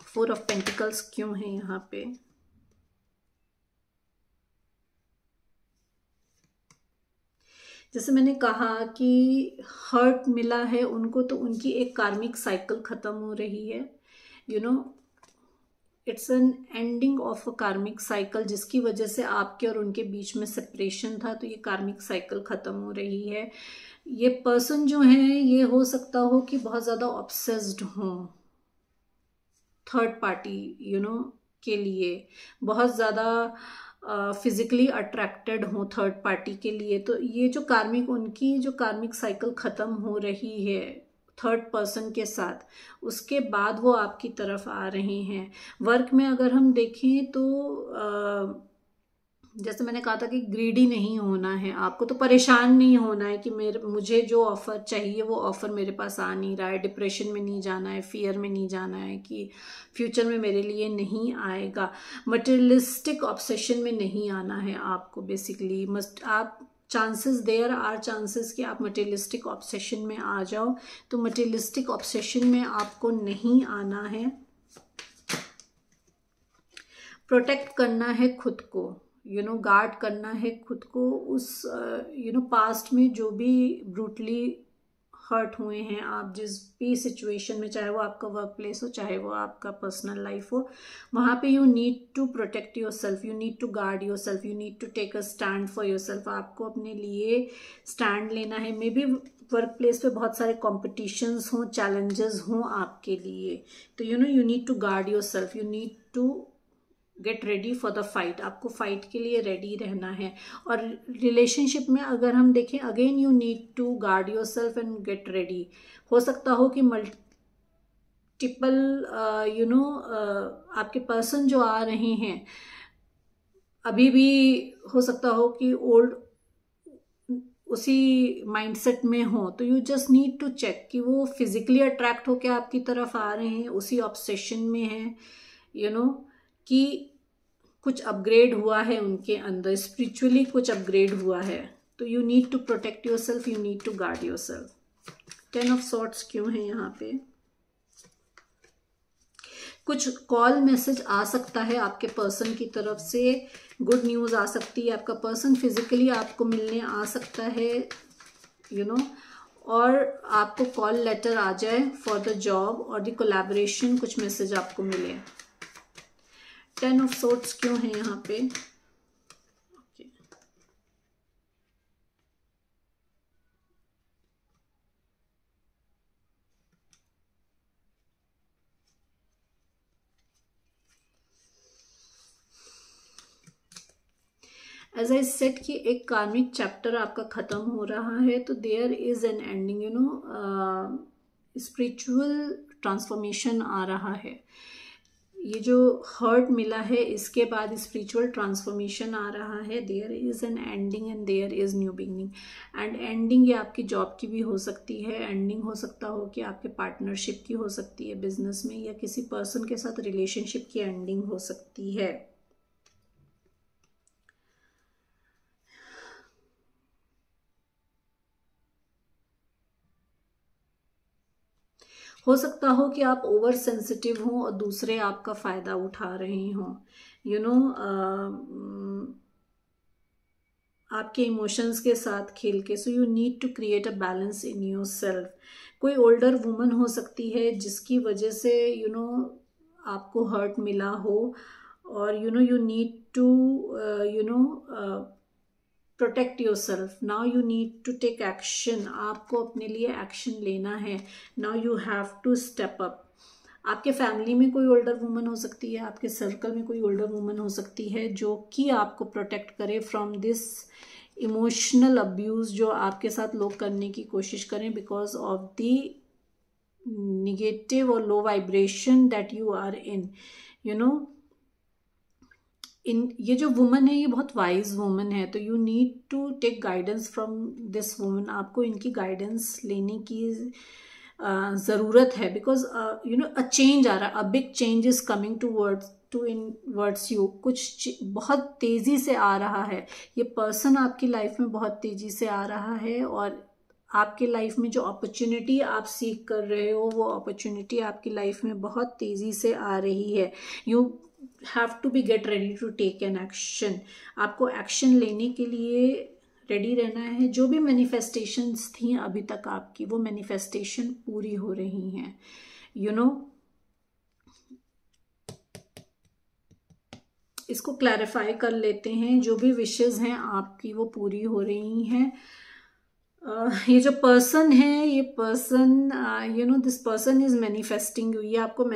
4 ऑफ पेंटिकल्स क्यों है यहाँ पे? जैसे मैंने कहा कि हर्ट मिला है उनको, तो उनकी एक कार्मिक साइकिल खत्म हो रही है, you know. It's an ending of अ कार्मिक साइकिल, जिसकी वजह से आपके और उनके बीच में सेपरेशन था, तो ये कार्मिक साइकिल खत्म हो रही है। ये पर्सन जो है, ये हो सकता हो कि बहुत ज्यादा ऑब्सेस्ड हो थर्ड पार्टी, यू नो, के लिए, बहुत ज्यादा फिजिकली अट्रैक्टेड हो थर्ड पार्टी के लिए। तो ये जो कार्मिक, उनकी जो कार्मिक साइकिल खत्म हो रही है थर्ड पर्सन के साथ, उसके बाद वो आपकी तरफ आ रहे हैं। वर्क में अगर हम देखें तो जैसे मैंने कहा था कि ग्रीडी नहीं होना है आपको, तो परेशान नहीं होना है कि मुझे जो ऑफर चाहिए वो ऑफर मेरे पास आ नहीं रहा है। डिप्रेशन में नहीं जाना है, फियर में नहीं जाना है कि फ्यूचर में मेरे लिए नहीं आएगा। मटेरियलिस्टिक ऑब्सेशन में नहीं आना है आपको। बेसिकली आप चांसेस, देयर आर चांसेस कि आप मटेरियलिस्टिक ऑब्सेशन में आ जाओ, तो मटेरियलिस्टिक ऑब्सेशन में आपको नहीं आना है। प्रोटेक्ट करना है खुद को, यू नो, गार्ड करना है खुद को उस यू नो पास्ट में जो भी ब्रूटली हर्ट हुए हैं आप, जिस भी सिचुएशन में, चाहे वो आपका वर्क प्लेस हो, चाहे वो आपका पर्सनल लाइफ हो, वहाँ पे you need to protect yourself, you need to guard yourself, you need to take a stand for yourself. आपको अपने लिए स्टैंड लेना है। मे बी वर्क प्लेस पे बहुत सारे कॉम्पिटिशन्स हों, चैलेंजेस हों आपके लिए, तो you know you need to guard yourself, you need to get ready for the fight. आपको फाइट के लिए रेडी रहना है। और रिलेशनशिप में अगर हम देखें, again you need to guard yourself and get ready. हो सकता हो कि मल्टीपल यू नो आपके पर्सन जो आ रहे हैं, अभी भी हो सकता हो कि ओल्ड उसी माइंडसेट में हो, तो you just need to check कि वो फिजिकली अट्रैक्ट होकर आपकी तरफ आ रहे हैं, उसी ऑब्सेशन में हैं, यू नो, कि कुछ अपग्रेड हुआ है उनके अंदर, स्पिरिचुअली कुछ अपग्रेड हुआ है। तो you need to protect yourself, you need to guard yourself. 10 of swords क्यों है यहाँ पे? कुछ कॉल मैसेज आ सकता है आपके पर्सन की तरफ से, गुड न्यूज आ सकती है। आपका पर्सन फिजिकली आपको मिलने आ सकता है, यू नो, और आपको कॉल लेटर आ जाए फॉर द जॉब और द कोलैबोरेशन, कुछ मैसेज आपको मिले। 10 ऑफ सोर्ट्स क्यों है यहाँ पे? okay. एज आई सेड कि एक कार्मिक चैप्टर आपका खत्म हो रहा है, तो there is an ending, you know, spiritual transformation आ रहा है। ये जो हर्ट मिला है, इसके बाद स्पिरिचुअल ट्रांसफॉर्मेशन आ रहा है। There is an ending and there is new beginning. And ending ये आपकी जॉब की भी हो सकती है, एंडिंग हो सकता हो कि आपके पार्टनरशिप की हो सकती है बिजनेस में, या किसी पर्सन के साथ रिलेशनशिप की एंडिंग हो सकती है। हो सकता हो कि आप ओवर सेंसिटिव हों और दूसरे आपका फायदा उठा रहे हों, यू नो, आपके इमोशंस के साथ खेल के। So you need to create a balance in yourself. कोई ओल्डर वुमन हो सकती है जिसकी वजह से, यू नो, आपको हर्ट मिला हो, और you know you need to you know protect yourself. Now you need to take action. आपको अपने लिए एक्शन लेना है। Now you have to step up. आपके फैमिली में कोई ओल्डर वुमन हो सकती है, आपके सर्कल में कोई ओल्डर वुमन हो सकती है जो कि आपको प्रोटेक्ट करे फ्रॉम दिस इमोशनल अब्यूज जो आपके साथ लोग करने की कोशिश करें, बिकॉज ऑफ द निगेटिव और low vibration that you are in, you know. ये जो वुमन है, ये बहुत वाइज वुमन है, तो you need to take guidance from this woman. आपको इनकी गाइडेंस लेने की ज़रूरत है, because you know a change आ रहा है, a big change is coming to inwards you. कुछ बहुत तेज़ी से आ रहा है। ये पर्सन आपकी लाइफ में बहुत तेज़ी से आ रहा है, और आपके लाइफ में जो अपॉर्चुनिटी आप सीख कर रहे हो वो अपॉर्चुनिटी आपकी लाइफ में बहुत तेज़ी से आ रही है। You have to be get ready to take an action. आपको एक्शन लेने के लिए रेडी रहना है। जो भी मैनिफेस्टेशंस थी अभी तक आपकी, वो मैनिफेस्टेशन पूरी हो रही हैं। इसको क्लैरिफाई कर लेते हैं। जो भी विशेस हैं आपकी वो पूरी हो रही हैं। ये जो पर्सन है, ये person this person is manifesting you. ये आपको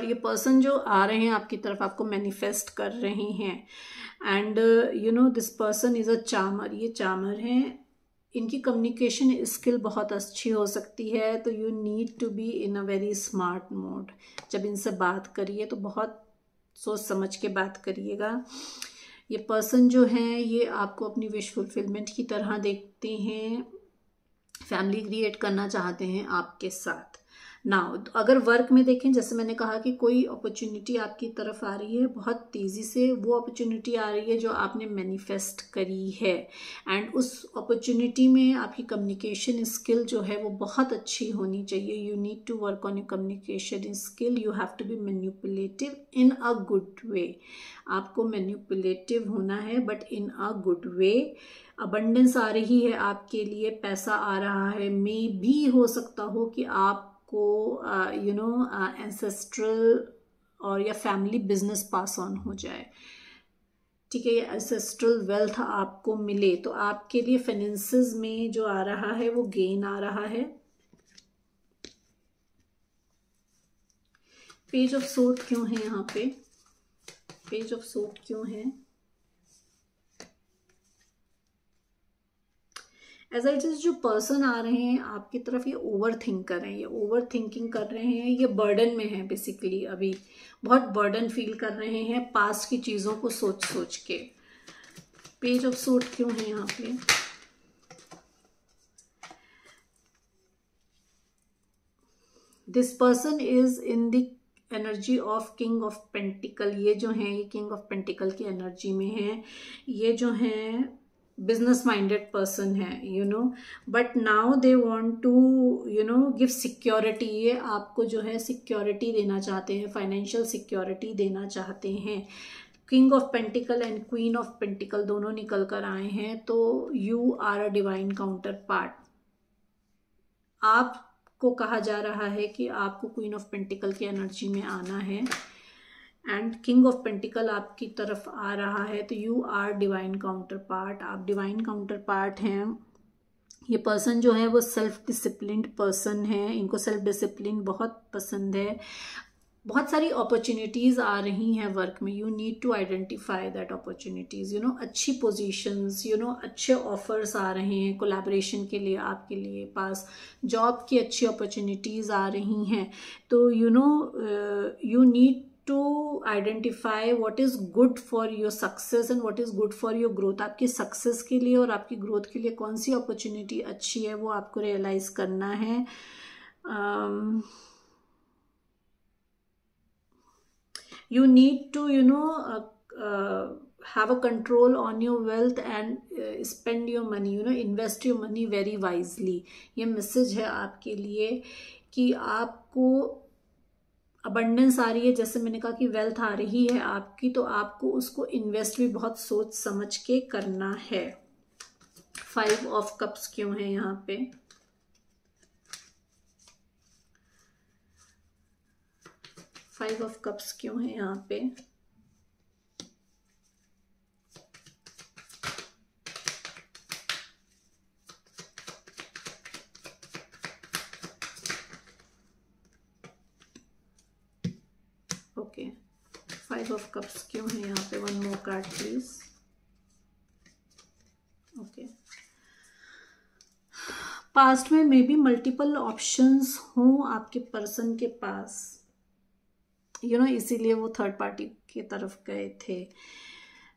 ये पर्सन जो आ रहे हैं आपकी तरफ आपको मैनिफेस्ट कर रहे हैं। And this person is a charmer. ये चामर हैं। इनकी कम्युनिकेशन स्किल बहुत अच्छी हो सकती है, तो you need to be in a very smart mode. जब इनसे बात करिए तो बहुत सोच समझ के बात करिएगा। ये पर्सन जो है ये आपको अपनी विश फुलफिलमेंट की तरह देखते हैं, फैमिली क्रिएट करना चाहते हैं आपके साथ। नाउ अगर वर्क में देखें, जैसे मैंने कहा कि कोई अपॉर्चुनिटी आपकी तरफ आ रही है बहुत तेज़ी से, वो अपॉर्चुनिटी आ रही है जो आपने मैनिफेस्ट करी है। एंड उस अपॉर्चुनिटी में आपकी कम्युनिकेशन स्किल जो है वो बहुत अच्छी होनी चाहिए। You need to work on your communication skill. You have to be manipulative in a good way. आपको मैनिपुलेटिव होना है but in a good way. Abundance आ रही है आपके लिए, पैसा आ रहा है। मे भी हो सकता हो कि आपको एंसेस्ट्रल और या फैमिली बिजनेस पास ऑन हो जाए। ठीक है, ये एंसेस्ट्रल वेल्थ आपको मिले, तो आपके लिए फाइनेंसेस में जो आ रहा है वो गेन आ रहा है। पेज ऑफ सोर्ड क्यों है यहाँ पे? पेज ऑफ सोर्ड क्यों है? एज इट इज जो पर्सन आ रहे हैं आपकी तरफ, ये ओवर थिंक कर रहे हैं, ये ओवर थिंकिंग कर रहे हैं, ये बर्डन में है बेसिकली। अभी बहुत बर्डन फील कर रहे हैं पास्ट की चीज़ों को सोच सोच के। पेज ऑफ सोर्ड क्यों है यहाँ पे? This person is in the energy of king of pentacle. ये जो है ये किंग ऑफ पेंटिकल की एनर्जी में है। ये जो है बिजनेस माइंडेड पर्सन है, but now they want to give security. ये आपको जो है सिक्योरिटी देना चाहते हैं, फाइनेंशियल सिक्योरिटी देना चाहते हैं। King of pentacle and queen of pentacle दोनों निकल कर आए हैं, तो you are a divine counterpart. आपको कहा जा रहा है कि आपको क्वीन ऑफ पेंटिकल की एनर्जी में आना है एंड किंग ऑफ पेंटिकल आपकी तरफ आ रहा है, तो you are divine counterpart. आप डिवाइन काउंटर पार्ट हैं। ये पर्सन जो है वो सेल्फ डिसिप्लिन्ड पर्सन है। इनको सेल्फ डिसिप्लिन बहुत पसंद है। बहुत सारी अपॉर्चुनिटीज़ आ रही हैं वर्क में। You need to identify that opportunities. अच्छी पोजीशंस, अच्छे ऑफर्स आ रहे हैं कोलैबोरेशन के लिए आपके लिए पास। जॉब की अच्छी अपॉर्चुनिटीज़ आ रही हैं, तो you need to identify what is good for your success and what is good for your growth. आपकी सक्सेस के लिए और आपकी ग्रोथ के लिए कौन सी अपॉर्चुनिटी अच्छी है वो आपको रियलाइज करना है। You need to have a control on your wealth and spend your money, invest your money very wisely। ये मैसेज है आपके लिए कि आपको अबंडेंस आ रही है, जैसे मैंने कहा कि वेल्थ आ रही है आपकी, तो आपको उसको इन्वेस्ट भी बहुत सोच समझ के करना है। 5 ऑफ कप्स क्यों है यहाँ पे? फाइव ऑफ कप्स क्यों है यहाँ पे? ओके, 5 ऑफ कप्स क्यों है यहाँ पे? 1 मोर कार्ड प्लीज। ओके, पास्ट में मे बी मल्टीपल ऑप्शंस हों आपके पर्सन के पास, इसीलिए वो थर्ड पार्टी की तरफ गए थे।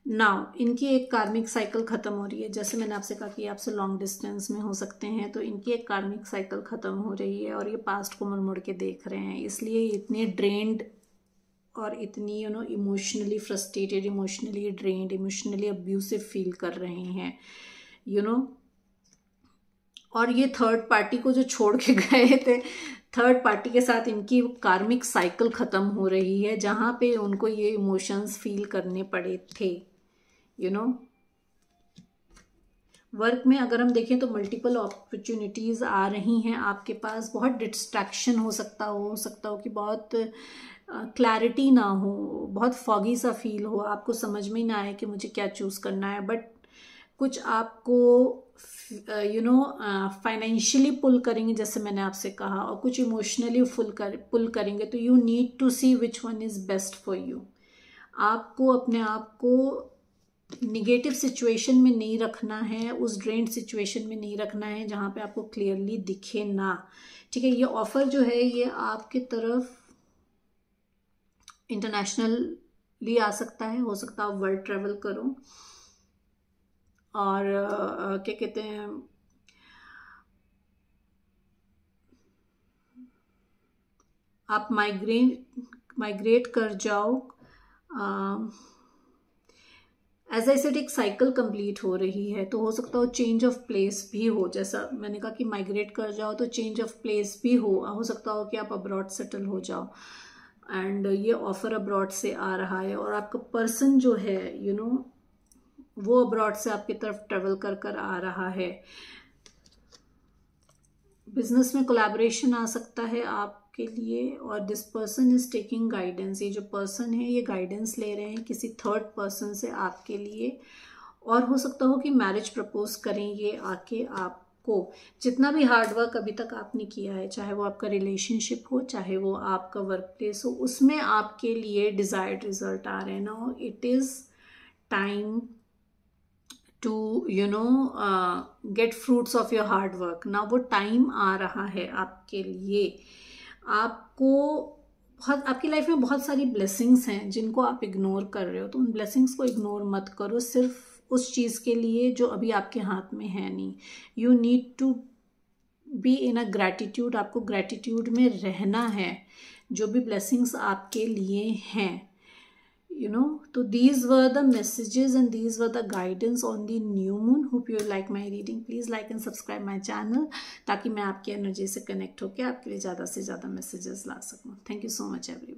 नाउ इनकी एक कार्मिक साइकिल खत्म हो रही है। जैसे मैंने आपसे कहा कि आपसे लॉन्ग डिस्टेंस में हो सकते हैं, तो इनकी एक कार्मिक साइकिल खत्म हो रही है और ये पास्ट को मुड़ मुड़ के देख रहे हैं, इसलिए इतने ड्रेन्ड और इतनी emotionally frustrated, emotionally drained, emotionally abusive feel कर रहे हैं। और ये थर्ड पार्टी को जो छोड़ के गए थे, थर्ड पार्टी के साथ इनकी कार्मिक साइकिल खत्म हो रही है, जहां पे उनको ये इमोशंस फील करने पड़े थे, यू नो। वर्क में अगर हम देखें तो मल्टीपल अपॉर्चुनिटीज़ आ रही हैं आपके पास। बहुत डिस्ट्रैक्शन हो सकता हो कि बहुत क्लैरिटी ना हो, बहुत फॉगी सा फील हो, आपको समझ में ही ना आए कि मुझे क्या चूज़ करना है। बट कुछ आपको फाइनेंशियली पुल करेंगे, जैसे मैंने आपसे कहा, और कुछ इमोशनली पुल करेंगे। तो you need to see which one is best for you. आपको अपने आप को निगेटिव सिचुएशन में नहीं रखना है, उस ड्रेन्ड सिचुएशन में नहीं रखना है जहाँ पे आपको क्लियरली दिखे ना। ठीक है, ये ऑफर जो है ये आपके तरफ इंटरनेशनली आ सकता है, हो सकता है आप वर्ल्ड ट्रेवल करो, और क्या कहते हैं, आप माइग्रेट कर जाओ। एज आई सेड, एक साइकिल कंप्लीट हो रही है, तो हो सकता हो चेंज ऑफ प्लेस भी हो। जैसा मैंने कहा कि माइग्रेट कर जाओ, तो चेंज ऑफ प्लेस भी हो सकता हो कि आप अब्रॉड सेटल हो जाओ। एंड ये ऑफर अब्रॉड से आ रहा है, और आपका पर्सन जो है यू नो वो अब्रॉड से आपकी तरफ ट्रेवल कर आ रहा है। बिजनेस में कोलैबोरेशन आ सकता है आपके लिए, और this person is taking guidance. ये जो पर्सन है ये गाइडेंस ले रहे हैं किसी थर्ड पर्सन से आपके लिए, और हो सकता हो कि मैरिज प्रपोज करें ये आके आपको। जितना भी हार्डवर्क अभी तक आपने किया है, चाहे वो आपका रिलेशनशिप हो, चाहे वो आपका वर्क प्लेस हो, उसमें आपके लिए डिजायर्ड रिजल्ट आ रहे हैं। Now it is time to get fruits of your hard work. ना वो टाइम आ रहा है आपके लिए। आपको आपकी लाइफ में बहुत सारी ब्लेसिंग्स हैं जिनको आप इग्नोर कर रहे हो, तो उन ब्लेसिंग्स को इग्नोर मत करो सिर्फ उस चीज़ के लिए जो अभी आपके हाथ में है नहीं। You need to be in a gratitude. आपको ग्रैटिट्यूड में रहना है जो भी ब्लेसिंग्स आपके लिए हैं, So these were the messages and these were the guidance on the new moon. Hope you like my reading. Please like and subscribe my channel ताकि मैं आपकी एनर्जी से कनेक्ट होकर आपके लिए ज़्यादा से ज़्यादा मैसेजेस ला सकूँ. Thank you so much everyone.